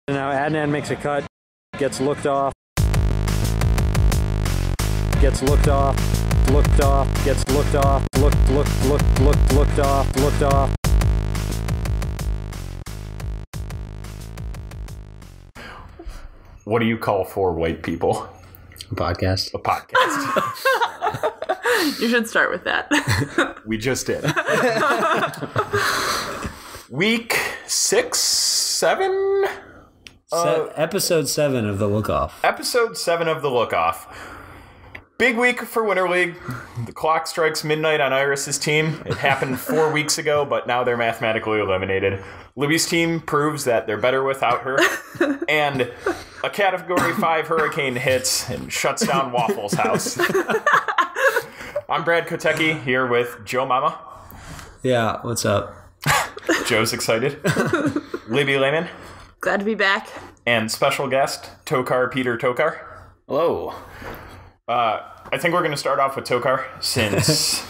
Now Adnan makes a cut, gets looked off, gets looked off, gets looked off, looked off. What do you call four white people? A podcast. A podcast. You should start with that. We just did. Week 6, 7? Episode 7 of the Lookoff. Episode 7 of the Lookoff. Big week for Winter League. The clock strikes midnight on Iris's team. It happened 4 weeks ago, but now they're mathematically eliminated. Libby's team proves that they're better without her. And a Category 5 hurricane hits and shuts down Waffle's house. I'm Brad Kotecki here with Joe Mama. Yeah, what's up? Joe's excited. Libby Lehman. Glad to be back. And special guest, Tokar Peter Tokar. Hello. I think we're going to start off with Tokar, since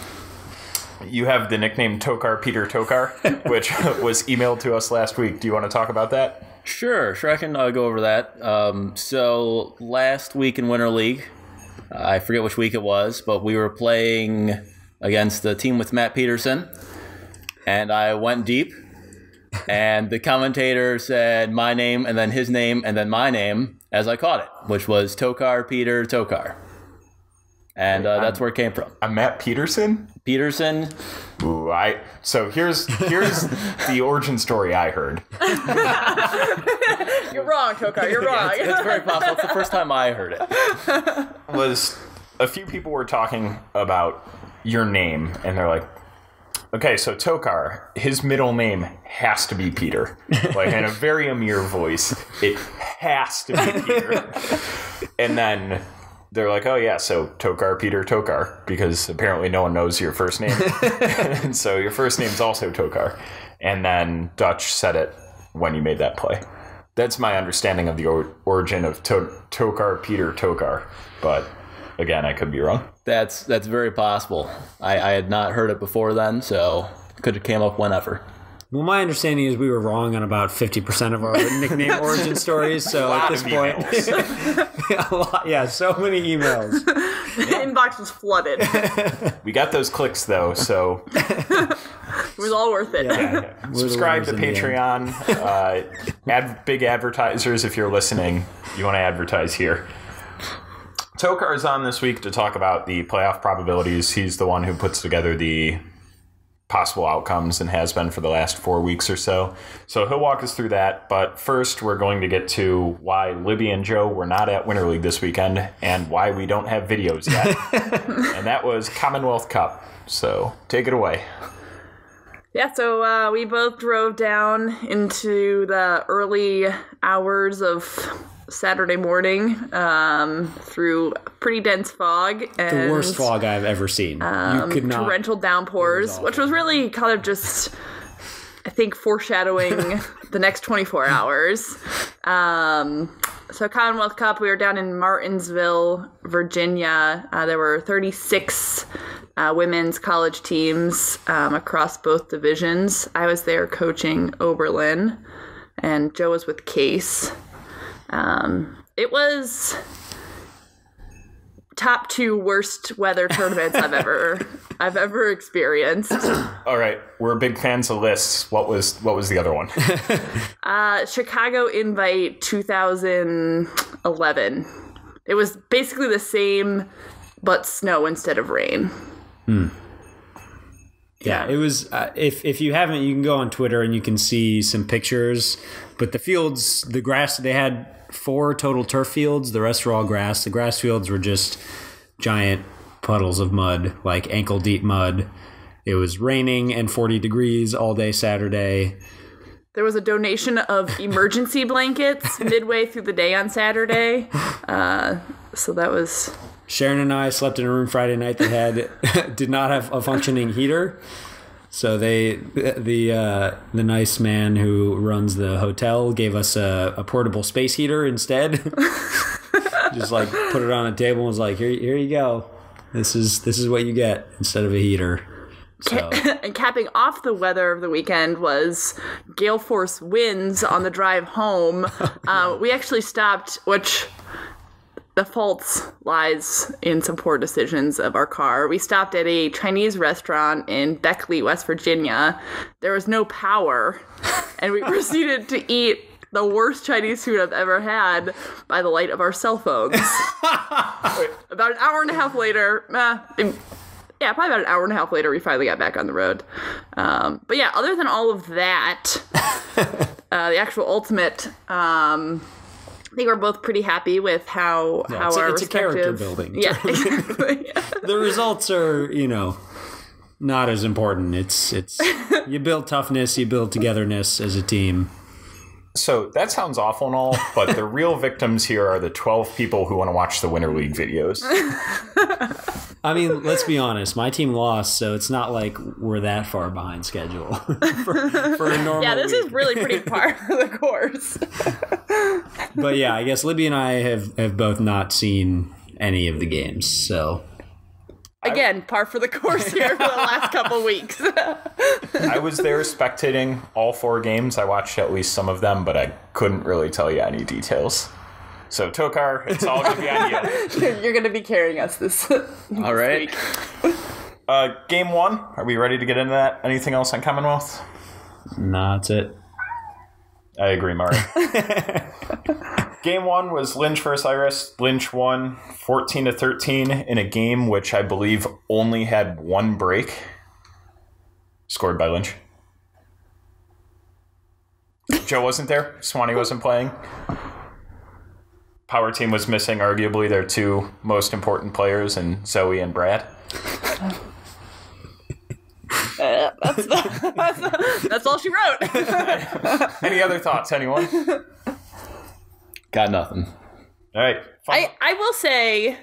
you have the nickname Tokar Peter Tokar, which was emailed to us last week. Do you want to talk about that? Sure, I can go over that. So last week in Winter League, I forget which week it was, but we were playing against the team with Matt Peterson, and I went deep, and the commentator said my name, and then his name, and then my name, as I caught it, which was Tokar Peter Tokar. And that's where it came from. I'm Matt Peterson? Peterson. Ooh, so here's the origin story I heard. You're wrong, Tokar. You're wrong. It's very possible. It's the first time I heard it. Was a few people were talking about your name, and they're like, okay, so Tokar, his middle name has to be Peter. Like, in a very Amir voice, it has to be Peter. And then they're like, oh yeah, so Tokar Peter Tokar, because apparently no one knows your first name. And so your first name's also Tokar. And then Dutch said it when you made that play. That's my understanding of the origin of Tokar Peter Tokar. But again, I could be wrong. That's very possible. I had not heard it before then, so could have came up whenever. Well, my understanding is we were wrong on about 50% of our nickname origin stories. So at this point, so many emails. The inbox was flooded. We got those clicks though, so it was all worth it. Yeah. Subscribe to Patreon. Big advertisers, if you're listening, you want to advertise here. Tokar is on this week to talk about the playoff probabilities. He's the one who puts together the possible outcomes and has been for the last 4 weeks or so. So he'll walk us through that. But first, we're going to get to why Libby and Joe were not at Winter League this weekend and why we don't have videos yet. And that was Commonwealth Cup. So take it away. Yeah, so we both drove down into the early hours of Saturday morning through pretty dense fog. And the worst fog I've ever seen. You could not. Torrential downpours, which was really kind of just, I think, foreshadowing the next 24 hours. So Commonwealth Cup, we were down in Martinsville, Virginia. There were 36 women's college teams across both divisions. I was there coaching Oberlin, and Joe was with Case. It was top 2 worst weather tournaments I've ever experienced. All right, we're big fans of lists. What was the other one? Chicago Invite 2011. It was basically the same, but snow instead of rain. Yeah, it was. If you haven't, you can go on Twitter and you can see some pictures. But the fields, the grass, they had 4 total turf fields. The rest were all grass. The grass fields were just giant puddles of mud, like ankle deep mud. It was raining and 40 degrees all day Saturday. There was a donation of emergency blankets midway through the day on Saturday. So that was... Sharon and I slept in a room Friday night that did not have a functioning heater. So the nice man who runs the hotel gave us a portable space heater instead. Just like put it on a table and was like, here you go. This is what you get instead of a heater. So And capping off the weather of the weekend was gale force winds on the drive home. We actually stopped, which the fault lies in some poor decisions of our car. We stopped at a Chinese restaurant in Beckley, West Virginia. There was no power, and we proceeded to eat the worst Chinese food I've ever had by the light of our cell phones. About an hour and a half later, probably about an hour and a half later, we finally got back on the road. But yeah, other than all of that, the actual ultimate, I think we're both pretty happy with how our it's a character respective... building. Yeah, exactly. The results are, not as important. It's you build toughness, you build togetherness as a team. So that sounds awful and all, but the real victims here are the 12 people who want to watch the Winter League videos. I mean, let's be honest. My team lost, so it's not like we're that far behind schedule for a normal Yeah, this week. is really pretty par for the course. But yeah, I guess Libby and I have both not seen any of the games, so... Again, par for the course here for the last couple weeks. I was there spectating all 4 games. I watched at least some of them, but I couldn't really tell you any details. So, Tokar, it's all going to be on you. You're going to be carrying us this All right. week. Game 1, are we ready to get into that? Anything else on Commonwealth? Nah, that's it. I agree, Mark. Game 1 was Lynch versus Iris. Lynch won 14-13 in a game which I believe only had 1 break. Scored by Lynch. Joe wasn't there. Swanee wasn't playing. Power team was missing arguably their 2 most important players in Zoe and Brad. That's all she wrote. Any other thoughts, anyone? Got nothing. All right. I will say,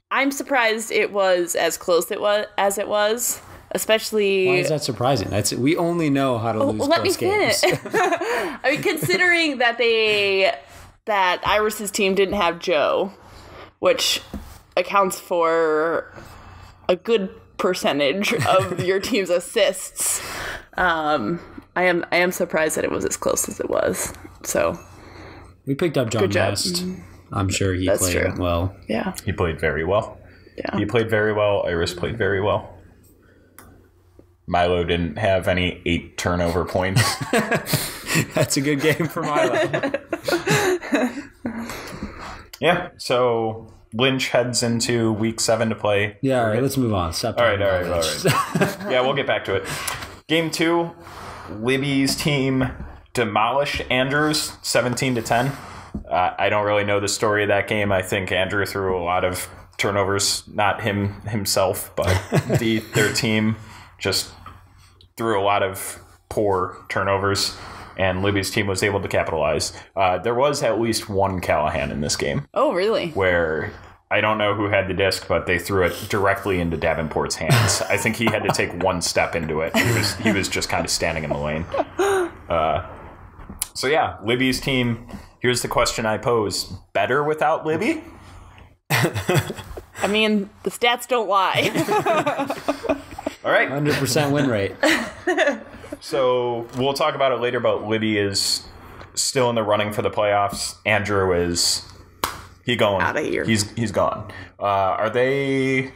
I'm surprised it was as close as it was, especially. Why is that surprising? We only know how to lose Let me close games. finish. I mean, considering that Iris's team didn't have Joe, which accounts for a good percentage of your team's assists. I am surprised that it was as close as it was. So We picked up John Good job. West. I'm sure he That's played true. well. yeah, He played very well. yeah. He played very well. Iris played very well. Milo didn't have any 8 turnover points. That's a good game for Milo. Yeah, so Lynch heads into week 7 to play. Yeah, all right, let's move on. Stop All right. talking about this. Yeah, we'll get back to it. Game 2, Libby's team demolished Andrews 17-10. I don't really know the story of that game. I think Andrew threw a lot of turnovers, not himself, but their team just threw a lot of poor turnovers, and Libby's team was able to capitalize. There was at least one Callahan in this game Oh, really? where I don't know who had the disc, but they threw it directly into Davenport's hands. I think he had to take 1 step into it. He was just kind of standing in the lane. So yeah, Libby's team. Here's the question I pose: better without Libby? I mean, the stats don't lie. All right. 100% win rate. So we'll talk about it later, but Libby is still in the running for the playoffs. Andrew is going Outta here. He's gone. Are they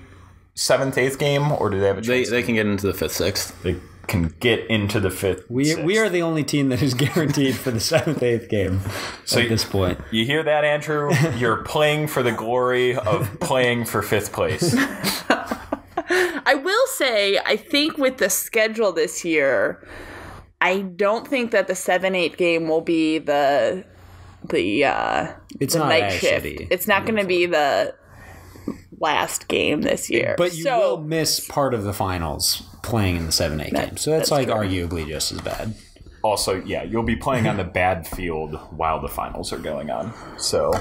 7th, 8th game, or do they have a chance? They can get into the 5th, 6th. They can get into the 5th. We 6th. are the only team that is guaranteed for the 7th, 8th game at this point. You hear that, Andrew? You're playing for the glory of playing for 5th place. I will say, I think with the schedule this year, I don't think that the 7-8 game will be the It's the not night as shift. shitty. It's not going to be the last game this year. But you will miss part of the finals playing in the 7-8 game. So that's like true. arguably just as bad. Also, yeah, you'll be playing on the bad field while the finals are going on. So,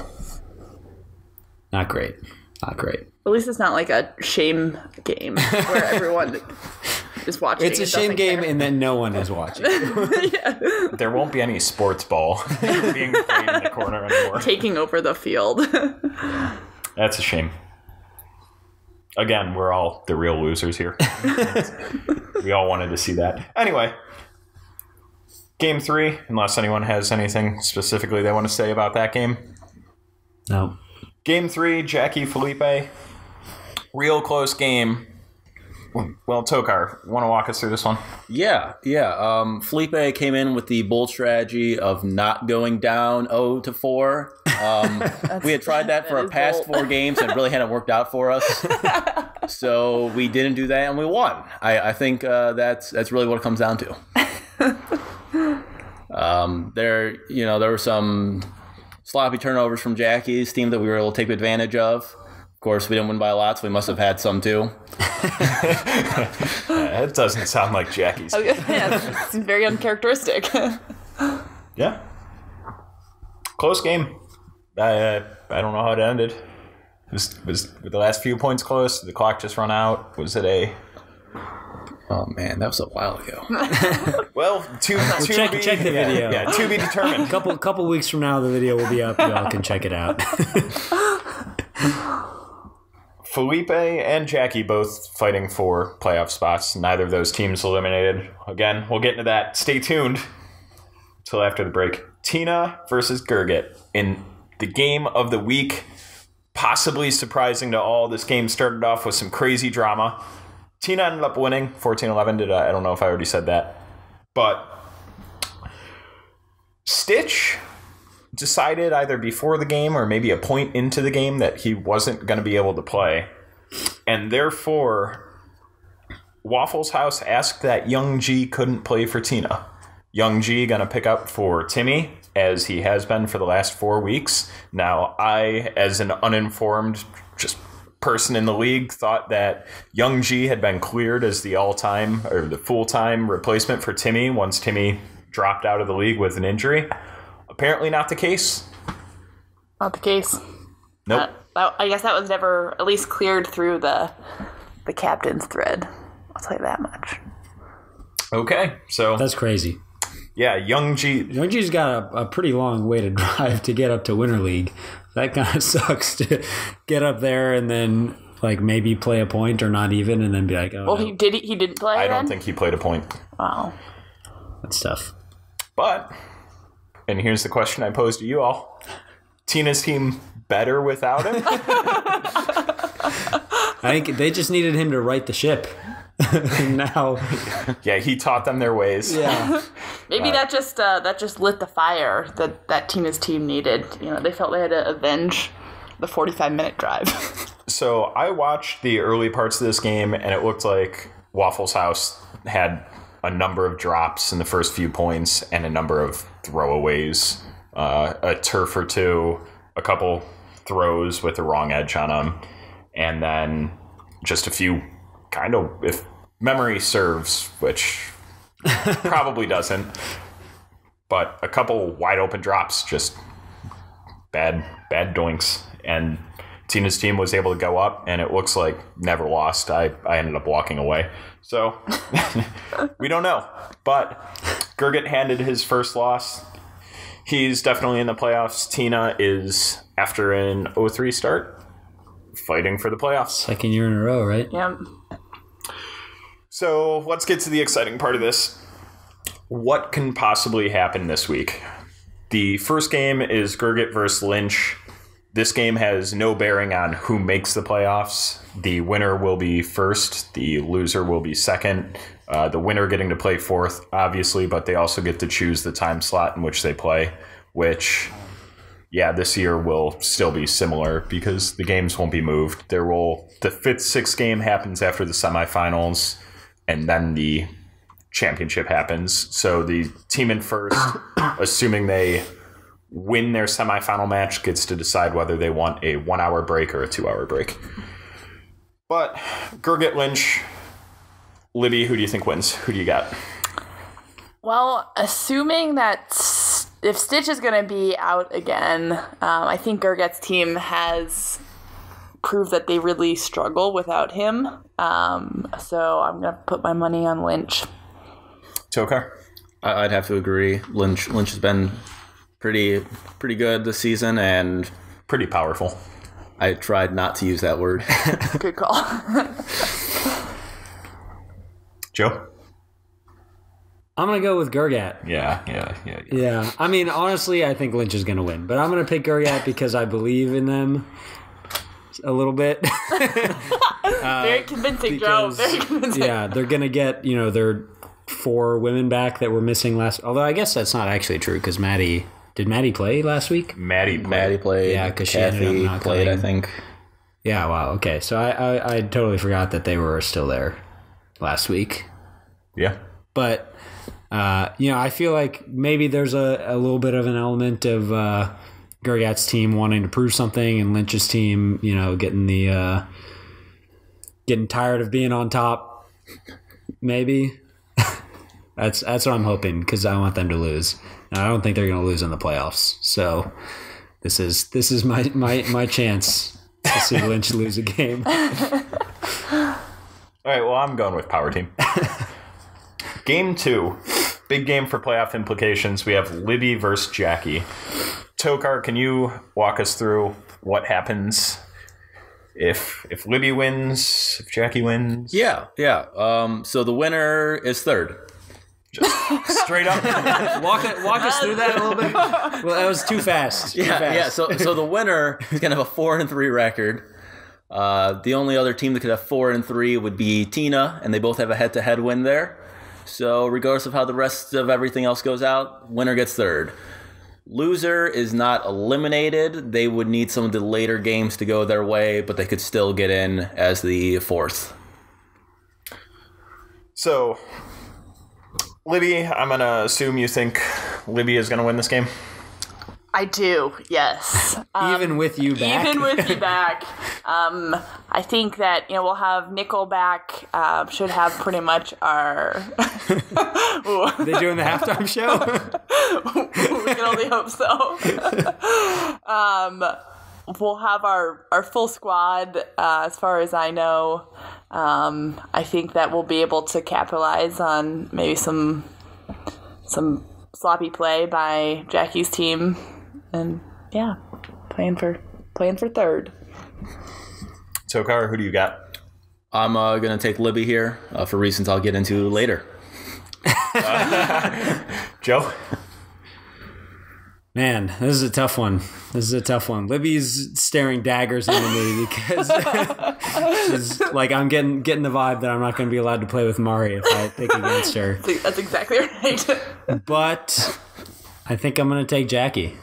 Not great. Not great. At least it's not like a shame game where everyone is watching. It's a and shame doesn't game care. in that no one is watching. there won't be any sports ball being played in the corner anymore. Taking over the field. That's a shame. Again, we're all the real losers here. We all wanted to see that. Anyway, game 3, unless anyone has anything specifically they want to say about that game. No. Game 3, Jackie, Felipe. Real close game. Well, Tokar, want to walk us through this one? Yeah. Felipe came in with the bold strategy of not going down 0-4. We had tried that for our past 4 games and it really hadn't worked out for us. So we didn't do that and we won. I think that's really what it comes down to. There were some sloppy turnovers from Jackie's team that we were able to take advantage of. Of course, we didn't win by a lot, so we must have had some too. That doesn't sound like Jackie's. Yeah, it's very uncharacteristic. Yeah. Close game. I don't know how it ended. Was the last few points close? Did the clock just run out? Was it a... Oh man, that was a while ago. Well, check the video. Yeah, to be determined. Couple weeks from now, the video will be up. Y'all can check it out. Felipe and Jackie both fighting for playoff spots. Neither of those teams eliminated. Again, we'll get into that. Stay tuned till after the break. Tina versus Gurgit in the game of the week. Possibly surprising to all, this game started off with some crazy drama. Tina ended up winning 14-11. I don't know if I already said that. But Stitch decided either before the game or maybe a point into the game that he wasn't going to be able to play. And therefore, Waffle's house asked that Young G couldn't play for Tina. Young G going to pick up for Timmy, as he has been for the last 4 weeks. Now, I, as an uninformed just person in the league, thought that Young G had been cleared as the all-time or the full-time replacement for Timmy once Timmy dropped out of the league with an injury. Apparently not the case. Not the case. Nope. I guess that was never at least cleared through the captain's thread. I'll tell you that much. Okay, so That's crazy. yeah, Young G's got a pretty long way to drive to get up to Winter League. That kind of sucks to get up there and then like maybe play a point or not even, and then be like, oh. Well, no. he didn't play. I then? don't think he played a point. Wow. That's tough. But, and here's the question I posed to you all: Tina's team better without him? I think they just needed him to right the ship. Now, Yeah, he taught them their ways. yeah. Maybe that just lit the fire that Tina's team needed. You know, they felt they had to avenge the 45-minute drive. So I watched the early parts of this game, and it looked like Waffle's house had a number of drops in the first few points and a number of throwaways, a turf or two, a couple throws with the wrong edge on them, and then just a few kind of, if memory serves, which probably doesn't, but a couple wide open drops, just bad doinks. And Tina's team was able to go up, and it looks like never lost. I ended up walking away. So we don't know. But Gurgit handed his first loss. He's definitely in the playoffs. Tina is, after an 0-3 start, fighting for the playoffs. Second year in a row, right? Yep. So let's get to the exciting part of this. What can possibly happen this week? The first game is Gurgit versus Lynch. This game has no bearing on who makes the playoffs. The winner will be first. The loser will be second. The winner getting to play fourth, obviously, but they also get to choose the time slot in which they play, which, yeah, this year will still be similar because the games won't be moved. The 5th, 6th game happens after the semifinals, and then the championship happens. So the team in first, assuming they win their semifinal match, gets to decide whether they want a 1-hour break or a 2-hour break. But Gurgit, Lynch, Libby, who do you think wins? Who do you got? Well, assuming that if Stitch is going to be out again, I think Gurgit's team has proved that they really struggle without him. So I'm going to put my money on Lynch. Tokar? I'd have to agree. Lynch has been pretty good this season and pretty powerful. I tried not to use that word. Good call. Joe? I'm going to go with Gurgat. Yeah. I mean, honestly, I think Lynch is going to win. But I'm going to pick Gurgat because I believe in them a little bit. Very convincing, Joe. Very convincing. Yeah, they're going to get, their 4 women back that were missing last. Although I guess that's not actually true because Maddie. Did Maddie play last week? Maddie played. Yeah, because she ended up not played, coming. I think. Yeah, wow. Okay, so I totally forgot that they were still there last week. Yeah. But, I feel like maybe there's a little bit of an element of Gurgat's team wanting to prove something and Lynch's team, getting tired of being on top. Maybe. That's what I'm hoping because I want them to lose. And I don't think they're going to lose in the playoffs. So this is my chance to see Lynch lose a game. All right, well, I'm going with Power Team. Game 2. Big game for playoff implications. We have Libby versus Jackie. Tokar, can you walk us through what happens if Libby wins, if Jackie wins? Yeah. So the winner is third. Just straight up. Walk us through that a little bit. Well, that was too fast. Yeah. So the winner is going to have a 4-3 record. The only other team that could have 4-3 would be Tina, and they both have a head-to-head win there. So regardless of how the rest of everything else goes out, winner gets third. Loser is not eliminated. They would need some of the later games to go their way, but they could still get in as the fourth. So, Libby, I'm going to assume you think Libby is going to win this game? I do, yes. Even with you back? Even with you back. I think that, we'll have Nickel back. Should have pretty much our... They doing the halftime show? We can only hope so. We'll have our full squad, as far as I know. I think that we'll be able to capitalize on maybe some sloppy play by Jackie's team. And yeah, playing for third. Tokar, who do you got? I'm going to take Libby here for reasons I'll get into later. Joe? Man, this is a tough one. Libby's staring daggers into me because she's like, I'm getting the vibe that I'm not going to be allowed to play with Mari if I pick against her. That's exactly right. But I think I'm going to take Jackie.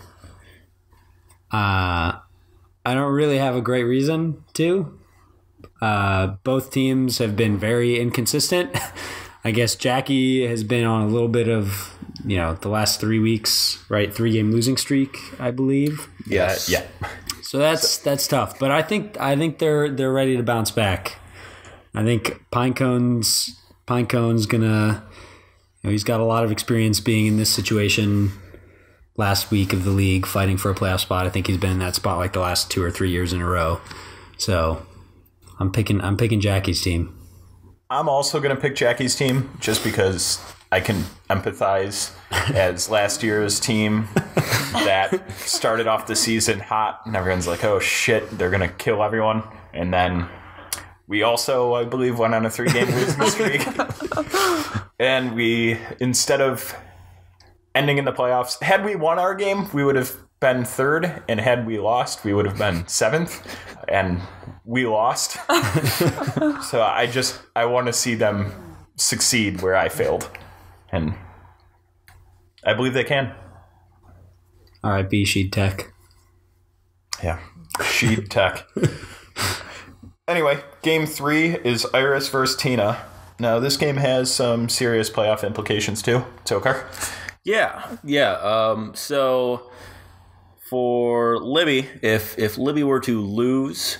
I don't really have a great reason to. Both teams have been very inconsistent. I guess Jackie has been on a little bit of, the last 3 weeks, right? 3-game losing streak, I believe. Yes. Yeah. So that's tough. But I think they're ready to bounce back. I think Pinecone's gonna, he's got a lot of experience being in this situation. Last week of the league, fighting for a playoff spot. I think he's been in that spot like the last 2 or 3 years in a row. So I'm picking Jackie's team. I'm also going to pick Jackie's team just because I can empathize as last year's team that started off the season hot and everyone's like, oh shit, they're going to kill everyone. And then we also, I believe, went on a 3-game losing streak. And we, instead of ending in the playoffs, had we won our game, we would have been third, and had we lost, we would have been seventh, and we lost. So I want to see them succeed where I failed, and I believe they can. All right, B Sheed Tech. Yeah, Sheed Tech. Anyway, game 3 is Iris versus Tina. Now, this game has some serious playoff implications too. Tokar? Yeah. So for Libby, if Libby were to lose,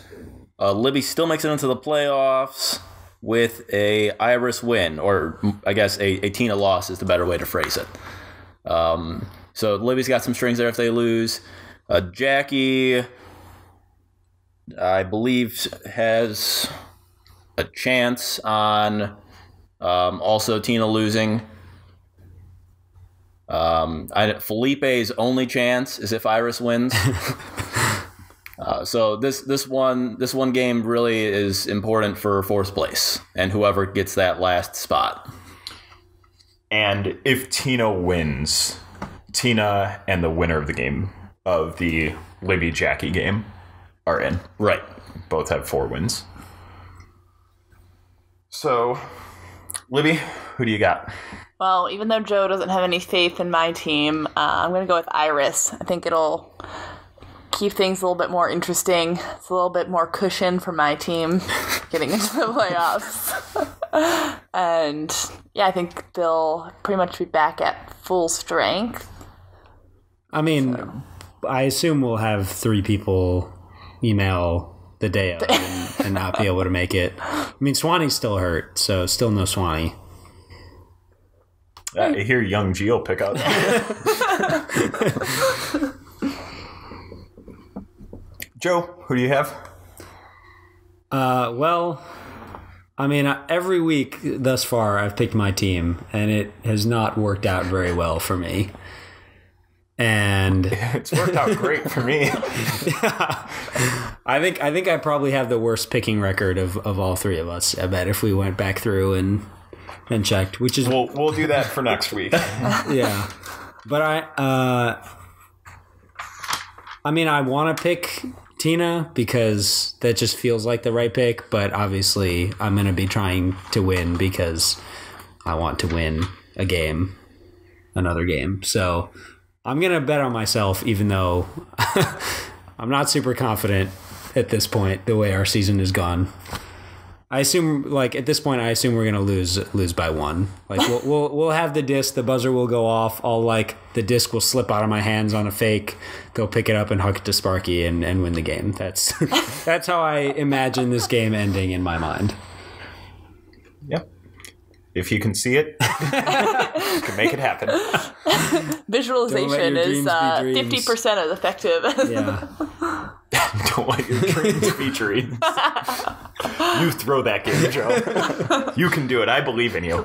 Libby still makes it into the playoffs with a Iris win, or I guess a Tina loss is the better way to phrase it. So Libby's got some strings there if they lose. Jackie, I believe, has a chance on also Tina losing. Felipe's only chance is if Iris wins. So this one game really is important for fourth place and whoever gets that last spot. And if Tina wins, Tina and the winner of the game, of the Libby-Jackie game, are in. Right. Both have 4 wins. So, Libby, who do you got? Well, even though Joe doesn't have any faith in my team, I'm going to go with Iris. I think it'll keep things a little bit more interesting. It's a little bit more cushion for my team getting into the playoffs. And yeah, I think they'll pretty much be back at full strength. I mean, I assume we'll have 3 people email the day of and not be able to make it. I mean, Swanee's still hurt, so still no Swanee. I hear young G will pick up. Joe, who do you have? Well, I mean, every week thus far I've picked my team, and it has not worked out very well for me. And It's worked out great for me. yeah, I think I probably have the worst picking record of all 3 of us. I bet if we went back through and checked, which is We'll do that for next week. yeah. But I mean, I want to pick Tina because that just feels like the right pick, but obviously I'm going to be trying to win because I want to win another game. So I'm going to bet on myself, even though I'm not super confident at this point, the way our season has gone. I assume, like, at this point, we're going to lose by 1. Like, we'll have the disc, the buzzer will go off, the disc will slip out of my hands on a fake, they'll pick it up and huck it to Sparky and win the game. That's how I imagine this game ending in my mind. Yep. If you can see it, you can make it happen. Visualization is 50% effective. Yeah. Don't let your dreams be dreams. You throw that game, Joe. You can do it. I believe in you.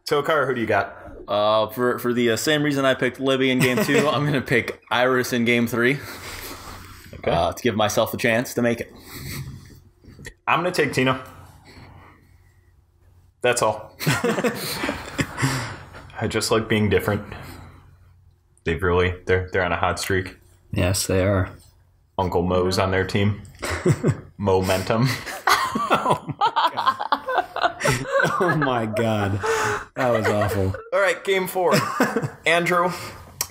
Tokar, who do you got? For the same reason I picked Libby in game 2, I'm going to pick Iris in game 3 to give myself a chance to make it. I'm going to take Tina. That's all. I just like being different. They're on a hot streak. Yes, they are. Uncle Mo's on their team. Momentum. Oh my god. That was awful. All right, game 4. Andrew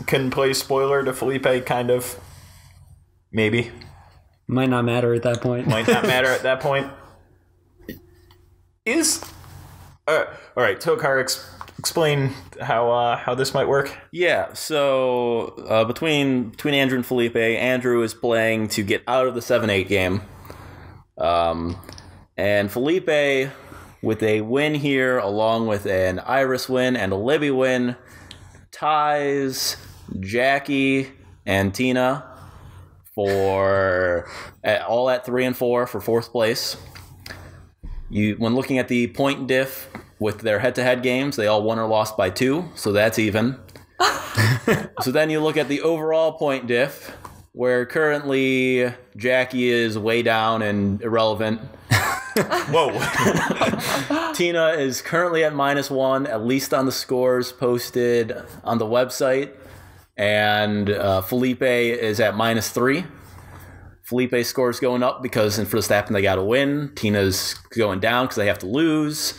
can play spoiler to Felipe, kind of. Maybe. Might not matter at that point. Might not matter at that point. All right, Tokar, explain how this might work. Yeah, so between Andrew and Felipe, Andrew is playing to get out of the 7-8 game. And Felipe, with a win here, along with an Iris win and a Libby win, ties Jackie and Tina all at 3 and 4 for 4th place. When looking at the point diff with their head-to-head games, they all won or lost by 2, so that's even. So then you look at the overall point diff, where currently Jackie is way down and irrelevant. Whoa. Tina is currently at -1, at least on the scores posted on the website. And Felipe is at -3. Felipe's score is going up because for the Stappen they got to win. Tina's going down because they have to lose.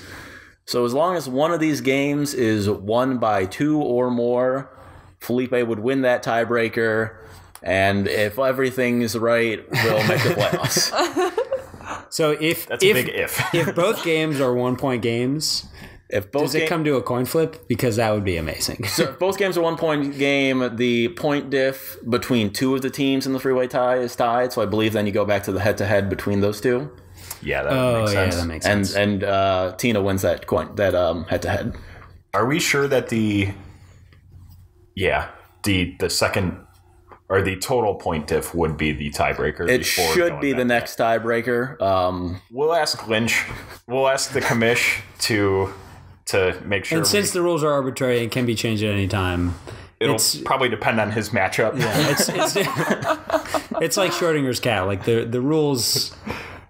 So as long as one of these games is won by 2 or more, Felipe would win that tiebreaker. And if everything is right, we'll make the playoffs. So if both games are 1-point games, does it come to a coin flip? Because that would be amazing. So if both games are 1-point game, the point diff between 2 of the teams in the three-way tie is tied. So I believe then you go back to the head-to-head between those 2. Yeah, that makes sense. Yeah, that makes sense. And Tina wins that head-to-head. Are we sure that the second or the total point diff would be the tiebreaker? It should be the next tiebreaker. We'll ask Lynch. We'll ask the commish to make sure. And since the rules are arbitrary and can be changed at any time, it'll probably depend on his matchup. Yeah, It's like Schrodinger's cat. Like the rules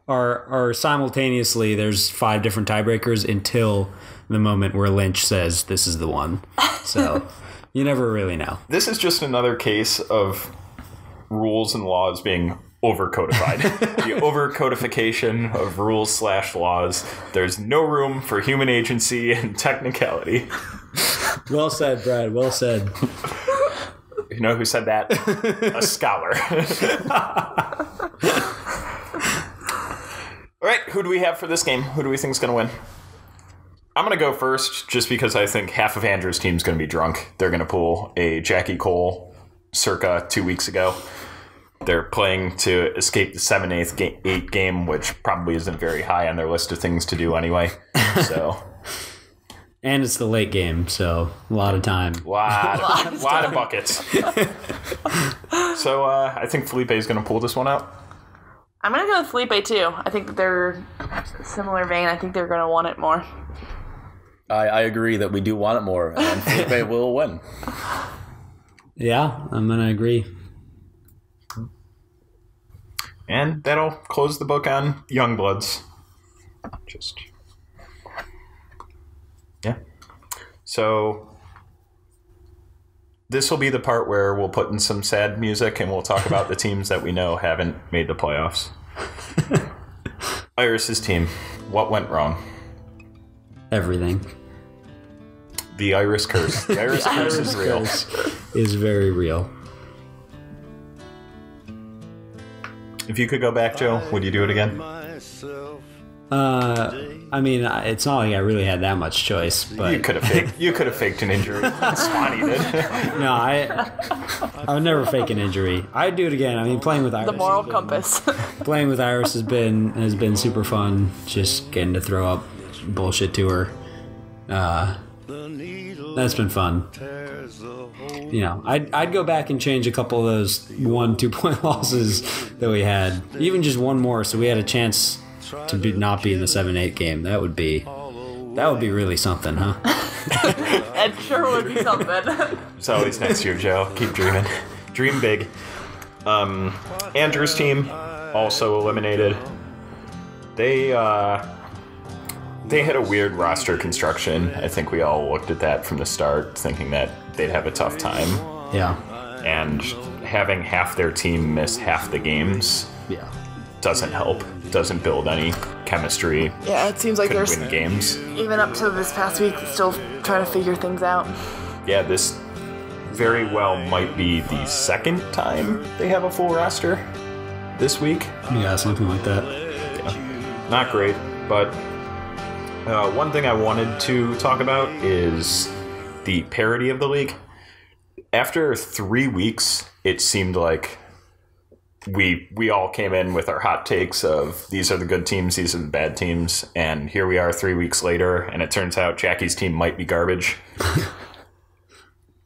are simultaneously. There's 5 different tiebreakers until the moment where Lynch says this is the one. So you never really know. This is just another case of rules and laws being over-codified. The over-codification of rules/laws. There's no room for human agency and technicality. Well said, Brad. Well said. You know who said that? A scholar. All right, who do we have for this game? Who do we think is going to win? I'm going to go first just because I think half of Andrew's team is going to be drunk. They're going to pull a Jackie Cole circa 2 weeks ago. They're playing to escape the 7-8 game, which probably isn't very high on their list of things to do anyway. So, and it's the late game, so a lot of time. Lot of buckets. So I think Felipe is going to pull this one out. I'm going to go with Felipe, too. I think they're similar vein. I think they're going to want it more. I agree that we do want it more, and Felipe will win. Yeah, I'm going to agree. And that'll close the book on Youngbloods. Yeah. So this will be the part where we'll put in some sad music and we'll talk about the teams that we know haven't made the playoffs. Iris's team. What went wrong? Everything. The Iris curse. The Iris curse is real. Is very real. If you could go back, Joe, would you do it again? I mean, it's not like I really had that much choice, but You could have faked an injury. Swanee did. no, I would never fake an injury. I'd do it again. I mean, playing with Iris. The moral compass. Playing with Iris has been super fun. Just getting to throw up bullshit to her. That's been fun. You know, I'd go back and change a couple of those 1-2 point losses that we had, even just one more, so we had a chance to not be in the 7-8 game. That would be really something, huh? It sure would be something. It's always next year, Joe. Keep dreaming. Dream big. Andrew's team also eliminated. They had a weird roster construction. I think we all looked at that from the start, thinking that they'd have a tough time. Yeah. And having half their team miss half the games doesn't help. Doesn't build any chemistry. Yeah, it seems like Couldn't there's win games. even up to this past week still trying to figure things out. Yeah, this very well might be the second time they have a full roster this week. Yeah, something like that. Yeah. Not great, but one thing I wanted to talk about is the parity of the league. After 3 weeks, it seemed like we all came in with our hot takes of these are the good teams, these are the bad teams, and here we are 3 weeks later, and it turns out Jackie's team might be garbage.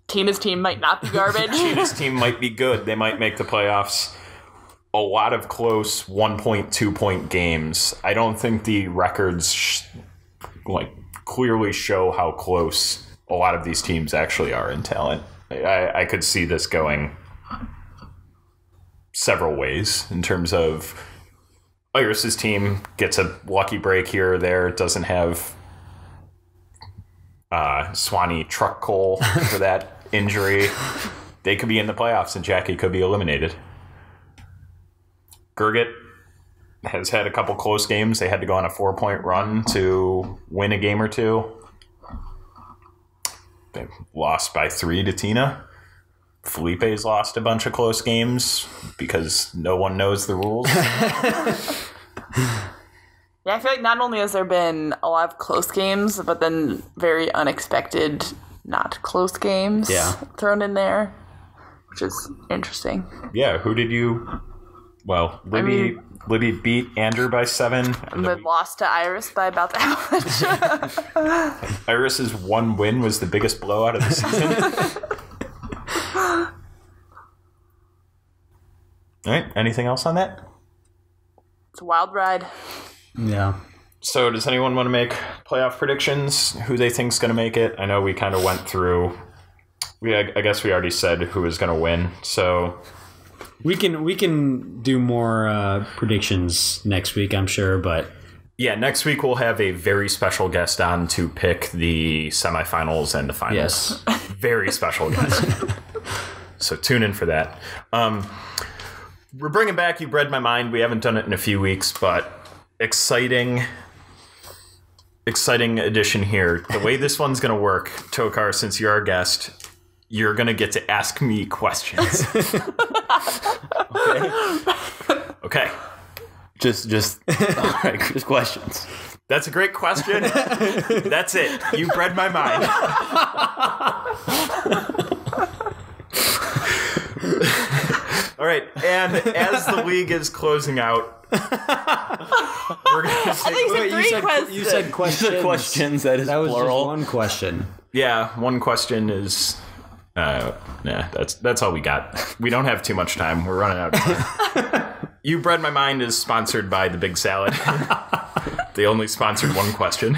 Tina's team might not be garbage. Tina's team might be good. They might make the playoffs. A lot of close 1-point, 2-point games. I don't think the records clearly show how close a lot of these teams actually are in talent. I could see this going several ways in terms of Iris's team gets a lucky break here or there. It doesn't have Swanee truck Cole for that injury. They could be in the playoffs and Jackie could be eliminated. Gurgit has had a couple close games. They had to go on a 4-point run to win a game or two. They lost by 3 to Tina. Felipe's lost a bunch of close games because no one knows the rules. Yeah, I feel like not only has there been a lot of close games, but then very unexpected not close games thrown in there, which is interesting. Yeah, who did you... Well, Libby beat Andrew by 7. But lost to Iris by about that much. Iris's one win was the biggest blowout of the season. All right, anything else on that? It's a wild ride. Yeah. So does anyone want to make playoff predictions? Who they think's going to make it? I know we kind of went through... I guess we already said who was going to win. So We can do more predictions next week, I'm sure, but Yeah, next week we'll have a very special guest on to pick the semifinals and the finals. yes. Very special guest. So tune in for that. We're bringing back You Bred My Mind. We haven't done it in a few weeks, but exciting addition here. The way this one's going to work, Tokar, since you're our guest, you're going to get to ask me questions. Okay. Just all right, just questions. That's a great question. That's it. You bred my mind. All right, and as the league is closing out, we're going to say... You said questions. Questions, that is That was plural. just one question. Yeah, one question is... that's all we got. We don't have too much time. We're running out of time. You Bred My Mind is sponsored by The Big Salad. They only sponsored one question.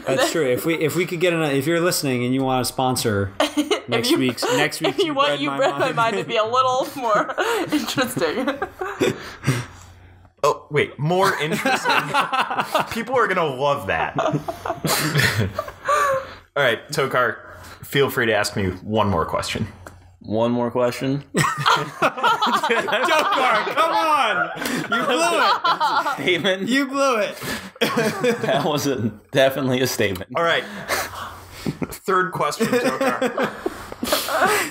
That's true. If we could get if you're listening and you want to sponsor next week, If you want You Bred My Mind to be a little more interesting. Oh, wait, more interesting. People are going to love that. All right, Tokar, feel free to ask me one more question. One more question. Tokar, come on! You blew it. Statement. You blew it. That was definitely a statement. All right. Third question, Tokar.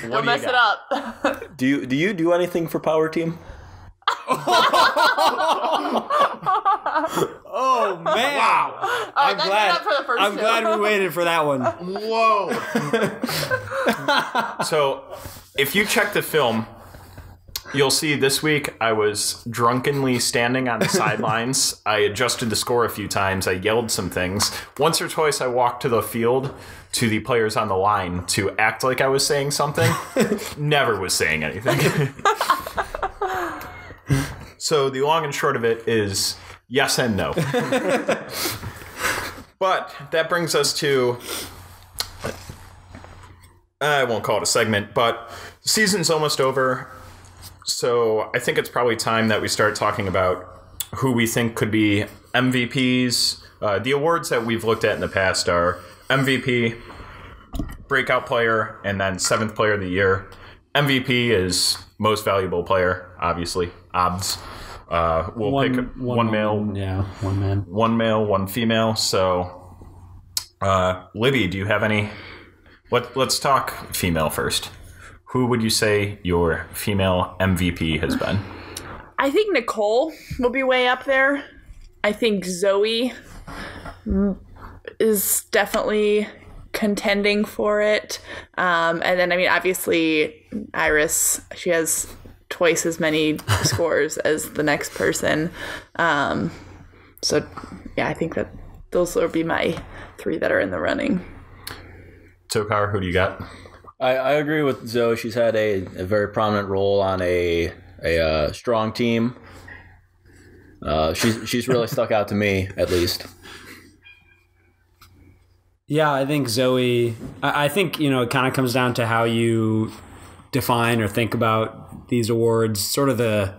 Don't mess it up. Do you do anything for Power Team? Oh man! Wow! I'm glad we waited for that one. Whoa. So, if you check the film, you'll see this week I was drunkenly standing on the sidelines. I adjusted the score a few times. I yelled some things. Once or twice I walked to the field to the players on the line to act like I was saying something. Never was saying anything. So the long and short of it is yes and no. But that brings us to... I won't call it a segment, but the season's almost over. So I think it's probably time that we start talking about who we think could be MVPs. The awards that we've looked at in the past are MVP, Breakout Player, and then 7th Player of the Year. MVP is Most Valuable Player, obviously. OBS. We'll pick one male. Yeah, one man. One male, one female. So, Libby, do you have any... Let's talk female first. Who would you say your female MVP has been? I think Nicole will be way up there. I think Zoe is definitely contending for it. And then, I mean, obviously, Iris, she has twice as many scores as the next person. So, yeah, I think that those will be my 3 that are in the running. Tokar, who do you got? I agree with Zoe. She's had a very prominent role on a strong team. She's really stuck out to me, at least. Yeah, I think Zoe. I think it kind of comes down to how you define or think about these awards. Sort of the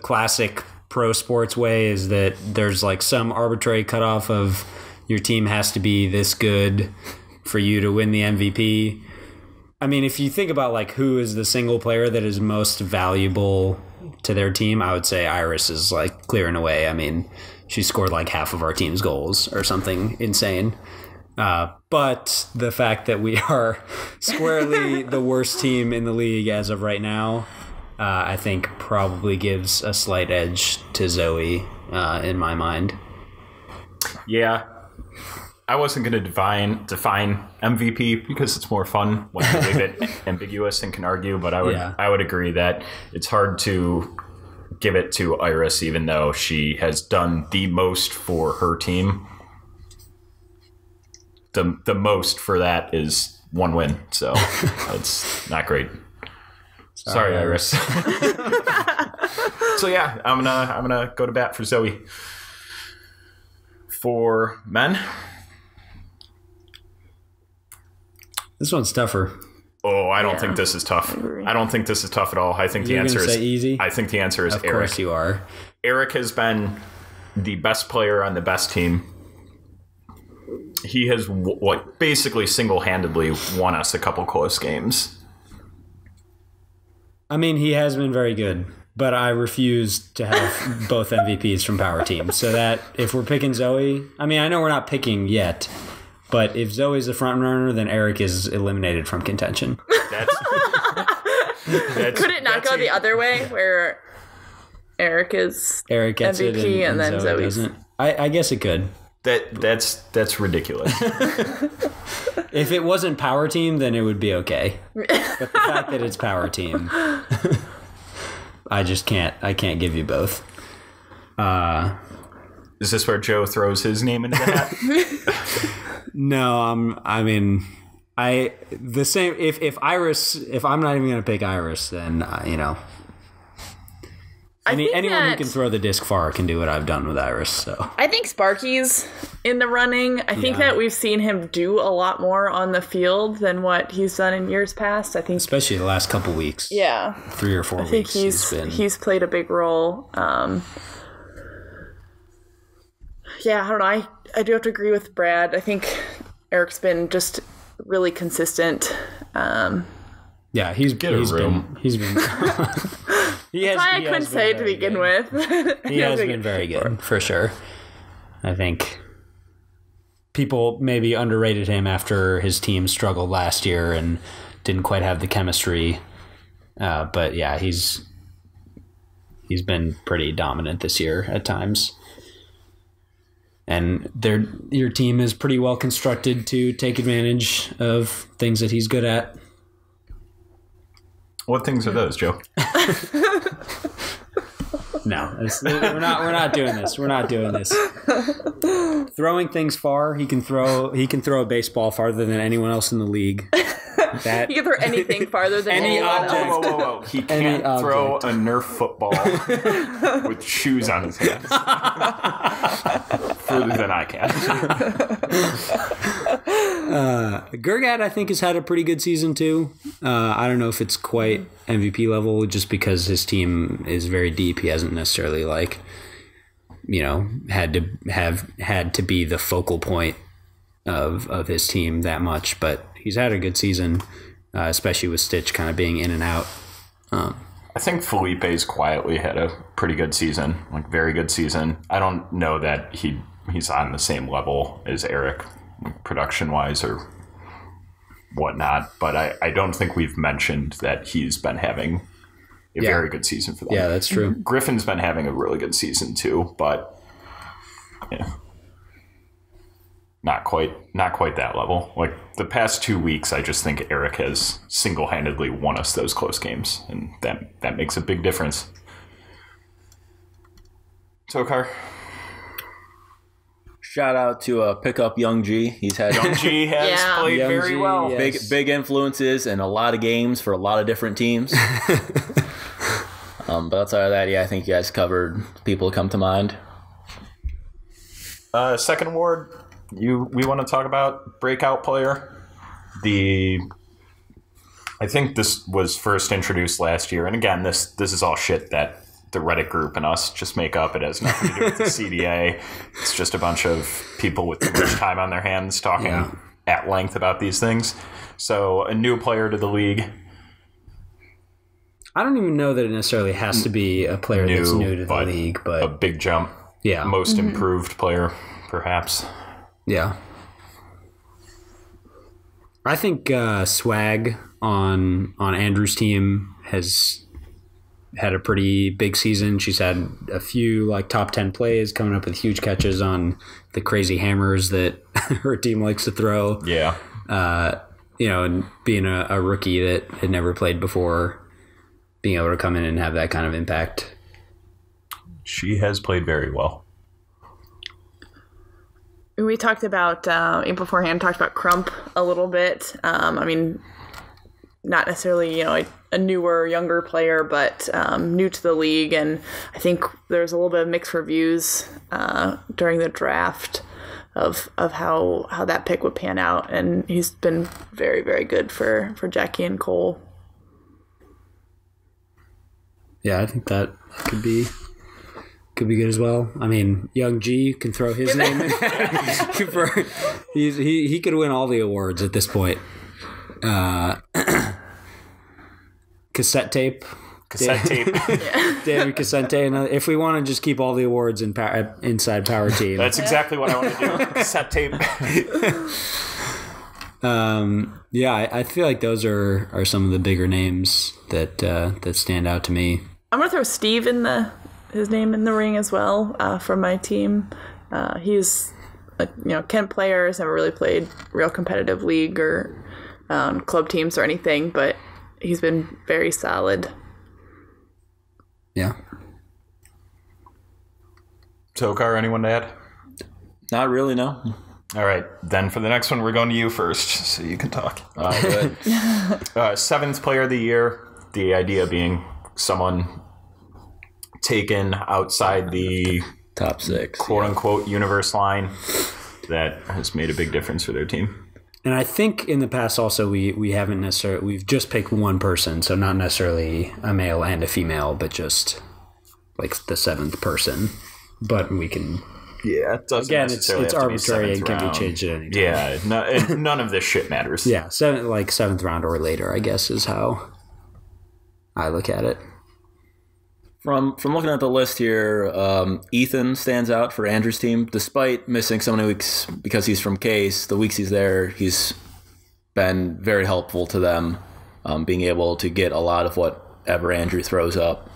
classic pro sports way is that there's like some arbitrary cutoff of your team has to be this good for you to win the MVP. I mean, if you think about like who is the single player that is most valuable to their team, I would say Iris is like clear and away. I mean, she scored like half of our team's goals or something insane. But the fact that we are squarely the worst team in the league as of right now, I think probably gives a slight edge to Zoe in my mind. Yeah. I wasn't going to define MVP because it's more fun when you leave it ambiguous and can argue, but I would agree that it's hard to give it to Iris even though she has done the most for her team. The most for that is 1 win, so it's not great. Sorry, Iris. So yeah, I'm gonna go to bat for Zoe. For men, this one's tougher. Oh, I don't think this is tough. I don't think this is tough at all. I think the answer is easy. I think the answer is Eric. Of course you are. Eric has been the best player on the best team. He has basically single-handedly won us a couple close games. I mean, he has been very good, but I refuse to have both MVPs from Power Team. So that if we're picking Zoe, I mean, I know we're not picking yet, but if Zoe's the front runner, then Eric is eliminated from contention. Could it not go the other way, where Eric gets MVP it and then Zoe doesn't? I guess it could. That's ridiculous. If it wasn't Power Team, then it would be okay. But the fact that it's Power Team, I can't give you both. Is this where Joe throws his name into the hat? No, the same. If Iris, if I'm not even going to pick Iris, then anyone who can throw the disc far can do what I've done with Iris. So I think Sparky's in the running. I think that we've seen him do a lot more on the field than what he's done in years past. I think, especially the last couple weeks. Yeah, 3 or 4 weeks. I think he's played a big role. Yeah, I don't know. I do have to agree with Brad. I think Eric's been just really consistent. Yeah, he's been. I couldn't say to begin with. He has been very good, for sure. I think people maybe underrated him after his team struggled last year and didn't quite have the chemistry. But yeah, he's been pretty dominant this year at times. And your team is pretty well constructed to take advantage of things that he's good at. What things are those, Joe? No, we're not doing this. We're not doing this. Throwing things far, he can throw a baseball farther than anyone else in the league. He can throw anything farther than any object. Whoa. He can't throw a Nerf football with shoes on his hands. Further than I can. Gergat, I think, has had a pretty good season too. I don't know if it's quite MVP level, just because his team is very deep. He hasn't necessarily had to be the focal point of his team that much, but he's had a good season, especially with Stitch kind of being in and out. I think Felipe's quietly had a pretty good season, very good season. I don't know that he's on the same level as Eric, production-wise or whatnot, but I don't think we've mentioned that he's been having a very good season for them. Yeah, that's true. Griffin's been having a really good season too, but not quite that level. The past 2 weeks, I just think Eric has single-handedly won us those close games, and that makes a big difference. Tokar? Shout out to pick up Young G. Young G has played Young very G, well. yes. Big influences in a lot of games for a lot of different teams. But outside of that, I think you guys covered people who come to mind. Second award, we want to talk about breakout player. I think this was first introduced last year, and again, this is all shit that the Reddit group and us just make up. It has nothing to do with the CDA. It's just a bunch of people with too much time on their hands talking at length about these things. So a new player to the league. I don't even know that it necessarily has to be a player that's new to the league, but a big jump. Yeah. Most improved player, perhaps. Yeah. I think Swag on Andrew's team has had a pretty big season. She's had a few top 10 plays, coming up with huge catches on the crazy hammers that her team likes to throw. Yeah. And being a rookie that had never played before, being able to come in and have that kind of impact. She has played very well. We talked about, beforehand, talked about Crump a little bit. Not necessarily, a newer, younger player, but new to the league. And I think there's a little bit of mixed reviews during the draft of how that pick would pan out, and he's been very, very good for Jackie and Cole. Yeah, I think that could be good as well. I mean, Young G can throw his name in. He could win all the awards at this point. Cassette tape. David Cassente. And if we want to just keep all the awards inside Power Team. That's exactly what I want to do. Cassette tape. Yeah, I feel like those are some of the bigger names that stand out to me. I'm going to throw Steve his name in the ring as well from my team. He's a Kent player, has never really played real competitive league or club teams or anything, but he's been very solid. Yeah. Tokar, anyone to add? Not really, no. All right, then for the next one, we're going to you first, so you can talk. Good. Seventh player of the year, the idea being someone taken outside the Top 6. quote-unquote universe line that has made a big difference for their team. And I think in the past also we haven't necessarily, we've just picked one person, so not necessarily a male and a female, but just like the seventh person. But we can... Yeah, it doesn't Again, necessarily it's have to be arbitrary and can round. be changed at any time. Yeah, none of this shit matters. Yeah, seventh round or later, I guess, is how I look at it. From looking at the list here, Ethan stands out for Andrew's team. Despite missing so many weeks because he's from Case, the weeks he's there, he's been very helpful to them, being able to get a lot of whatever Andrew throws up.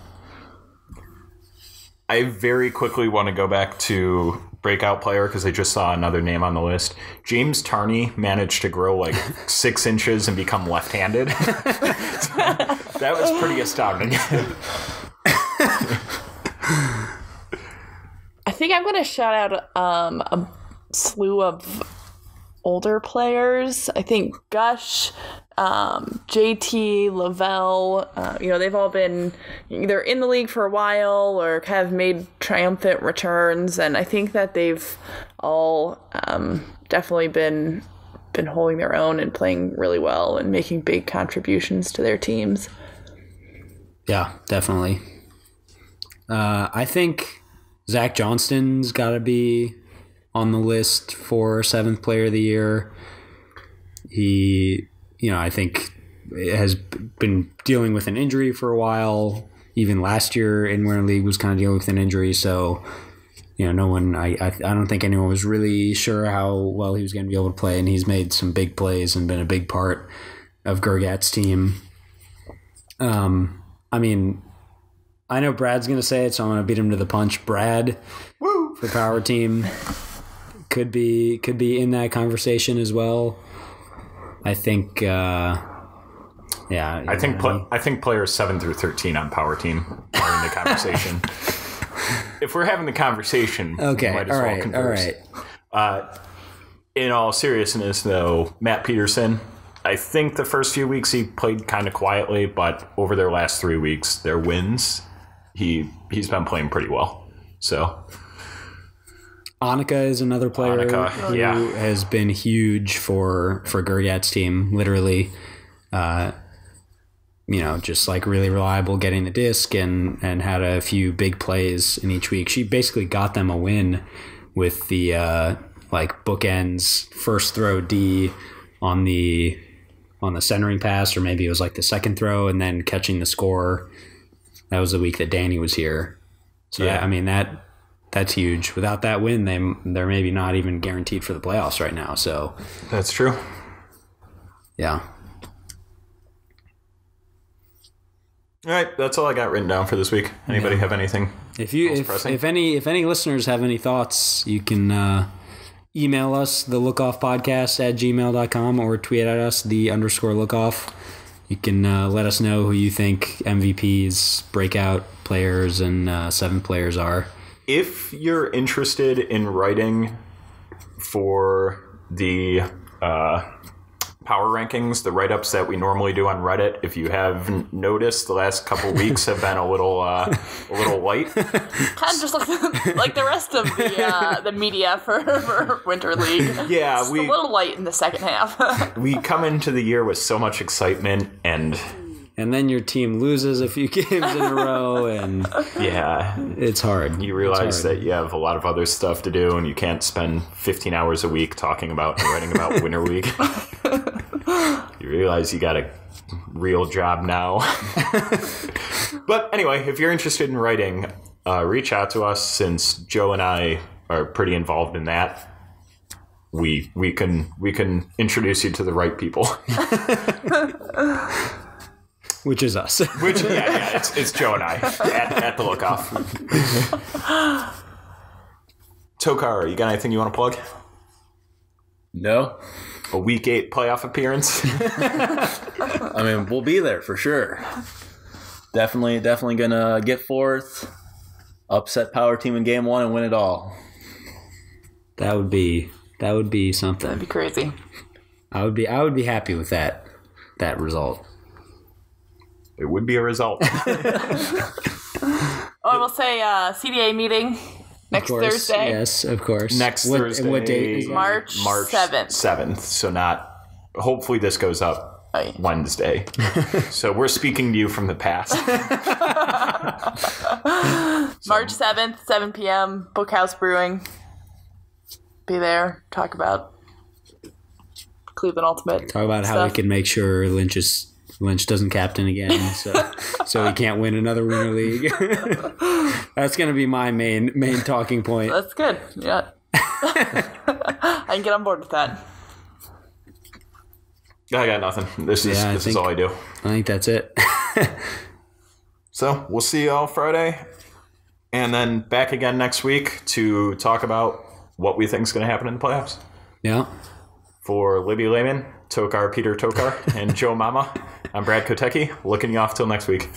I very quickly want to go back to breakout player because I just saw another name on the list. James Tarney managed to grow like 6 inches and become left-handed. That was pretty astounding. I think I'm going to shout out a slew of older players. I think Gush, JT, Lavelle, they've all been either in the league for a while or kind of made triumphant returns. And I think that they've all definitely been holding their own and playing really well and making big contributions to their teams. Yeah, definitely. I think Zach Johnston's got to be on the list for 7th player of the year. He, I think has been dealing with an injury for a while. Even last year in Winter League was kind of dealing with an injury. So, no one, I don't think anyone was really sure how well he was going to be able to play. And he's made some big plays and been a big part of Gergat's team. I know Brad's going to say it, so I'm going to beat him to the punch. Brad, woo, for Power Team could be in that conversation as well. I think, I think players 7 through 13 on Power Team are in the conversation. If we're having the conversation, okay, we might as well converse. All right. In all seriousness, though, Matt Peterson, I think the first few weeks he played kind of quietly, but over their last 3 weeks, their wins, he's been playing pretty well. So Annika is another player who has been huge for Gergat's team, literally. Just like really reliable getting the disc and had a few big plays in each week. She basically got them a win with the bookends first throw D on the centering pass, or maybe it was like the second throw and then catching the score. That was the week that Danny was here. So yeah. That's huge. Without that win, they're maybe not even guaranteed for the playoffs right now. So that's true. Yeah. All right, that's all I got written down for this week. Anybody have anything? If any listeners have any thoughts, you can email us thelookoffpodcast@gmail.com or tweet at us _lookoff. You can let us know who you think MVPs, breakout players, and 7th players are. If you're interested in writing for the power rankings, the write-ups that we normally do on Reddit, if you have noticed, the last couple weeks have been a little light. Kind of just like the rest of the media for Winter League. Yeah, it's a little light in the second half. We come into the year with so much excitement, and then your team loses a few games in a row, and yeah, it's hard. You realize that you have a lot of other stuff to do, and you can't spend 15 hours a week talking about and writing about Winter League. You realize you got a real job now. But anyway, if you're interested in writing, reach out to us, since Joe and I are pretty involved in that. We can introduce you to the right people. Which is us. It's Joe and I at the Lookoff. Tokar, you got anything you want to plug? No. A Week 8 playoff appearance? I mean, we'll be there for sure. Definitely gonna get fourth, upset Power Team in Game 1, and win it all. That would be something. That'd be crazy. I would be happy with that result. It would be a result. I will say CDA meeting next Thursday. Yes, of course. Next Thursday. And what date is that? March 7th. 7th. So not. Hopefully this goes up Wednesday. So we're speaking to you from the past. March 7th, 7 p.m. Bookhouse Brewing. Be there. Talk about Cleveland Ultimate. Talk about how we can make sure Lynch doesn't captain again, so he can't win another Winter League. That's going to be my main talking point. That's good. Yeah. I can get on board with that. I got nothing. This is all I do. I think that's it. So we'll see you all Friday, and then back again next week to talk about what we think is going to happen in the playoffs. Yeah. For Libby Lehman, Peter Tokar, and Joe Mama, I'm Brad Kotecki, looking you off till next week.